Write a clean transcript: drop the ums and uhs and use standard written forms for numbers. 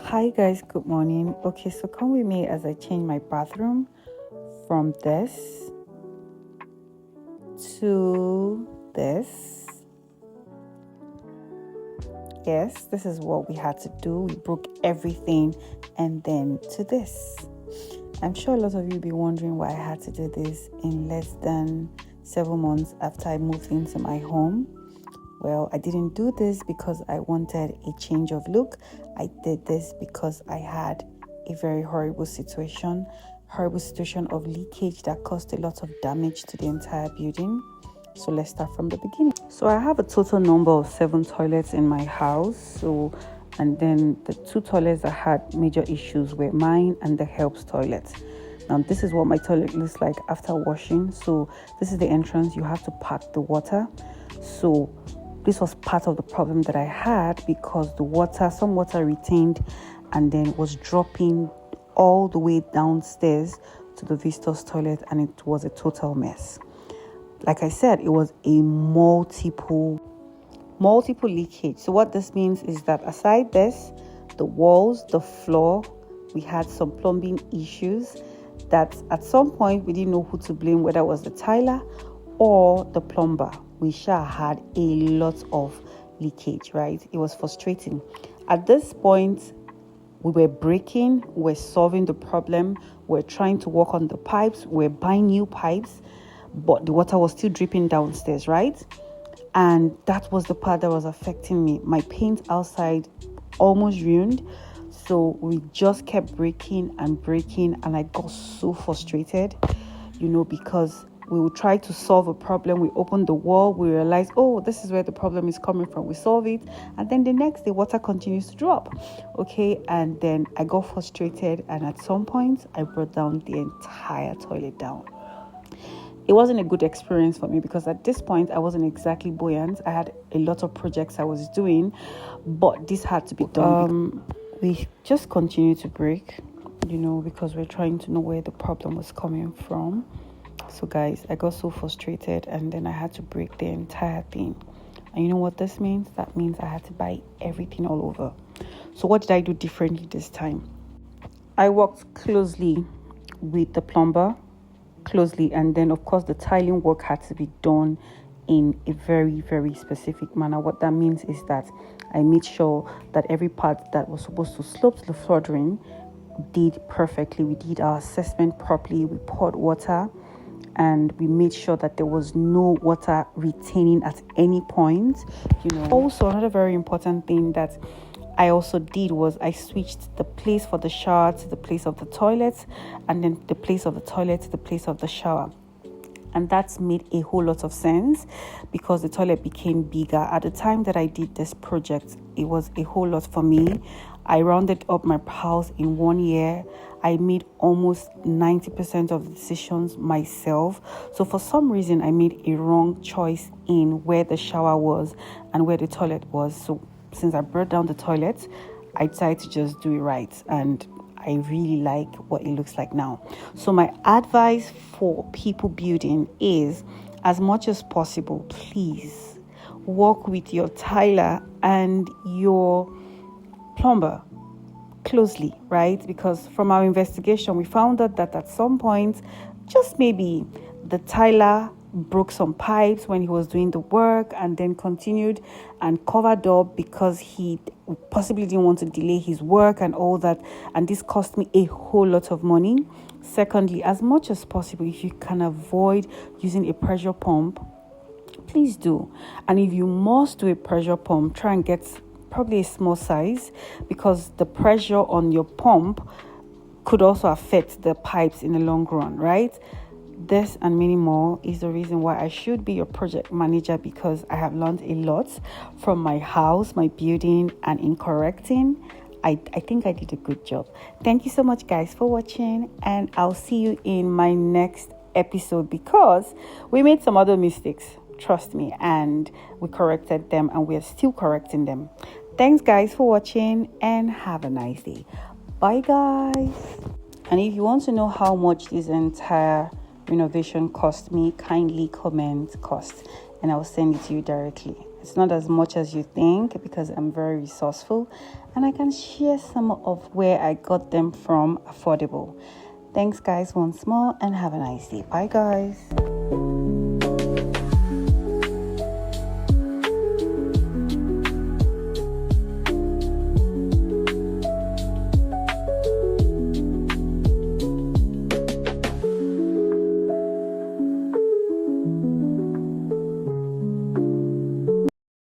Hi guys, good morning. Okay, so come with me as I change my bathroom from this to this. Yes, this is what we had to do. We broke everything and then to this. I'm sure a lot of you will be wondering why I had to do this in less than 7 months after I moved into my home. Well, I didn't do this because I wanted a change of look. I did this because I had a very horrible situation of leakage that caused a lot of damage to the entire building. So let's start from the beginning. So I have a total number of 7 toilets in my house. And then the 2 toilets that had major issues were mine and the helps toilet. Now this is what my toilet looks like after washing. So this is the entrance. You have to pack the water. So this was part of the problem that I had because some water retained and then was dropping all the way downstairs to the visitors toilet, and it was a total mess. Like I said, it was a multiple leakage. So what this means is that aside this, the walls, the floor, we had some plumbing issues that at some point we didn't know who to blame, whether it was the tiler or the plumber. We sure had a lot of leakage, right? It was frustrating. At this point, we were breaking, we're solving the problem, we're trying to work on the pipes, we're buying new pipes, but the water was still dripping downstairs, right? And that was the part that was affecting me. My paint outside almost ruined. So we just kept breaking, and I got so frustrated, because we would try to solve a problem. We opened the wall, we realized, oh, this is where the problem is coming from. We solve it, and then the next day water continues to drop. Okay, and then I got frustrated, and at some point I brought down the entire toilet down. It wasn't a good experience for me because at this point I wasn't exactly buoyant. I had a lot of projects I was doing, but this had to be done. We just continued to break, because we're trying to know where the problem was coming from. So guys, I got so frustrated, and then I had to break the entire thing. And you know what this means? That means I had to buy everything all over. So what did I do differently this time? I worked closely with the plumber, and then of course the tiling work had to be done in a very, very specific manner. What that means is that I made sure that every part that was supposed to slope to the flooring did perfectly. We did our assessment properly. We poured water, and we made sure that there was no water retaining at any point. Also, another very important thing that I also did was I switched the place for the shower to the place of the toilet, and then the place of the toilet to the place of the shower. And that's made a whole lot of sense because the toilet became bigger. At the time that I did this project, it was a whole lot for me. I rounded up my house in 1 year. I made almost 90% of the decisions myself. So for some reason, I made a wrong choice in where the shower was and where the toilet was. So since I brought down the toilet, I decided to just do it right. And I really like what it looks like now. So my advice for people building is, as much as possible, please work with your tiler and your plumber closely, right? Because from our investigation, we found out that at some point, just maybe the tiler broke some pipes when he was doing the work and then continued and covered up because he possibly didn't want to delay his work and all that. And this cost me a whole lot of money. Secondly, as much as possible, if you can avoid using a pressure pump, please do. And if you must do a pressure pump, try and get probably a small size, because the pressure on your pump could also affect the pipes in the long run, right? This and many more is the reason why I should be your project manager, because I have learned a lot from my house, my building, and in correcting. I think I did a good job. Thank you so much, guys, for watching, and I'll see you in my next episode because we made some other mistakes, trust me, and we corrected them, and we're still correcting them. Thanks, guys, for watching, and have a nice day. Bye, guys. And if you want to know how much this entire renovation cost me, kindly comment cost and I'll send it to you directly. It's not as much as you think because I'm very resourceful and I can share some of where I got them from affordable. Thanks guys once more and have a nice day. Bye guys.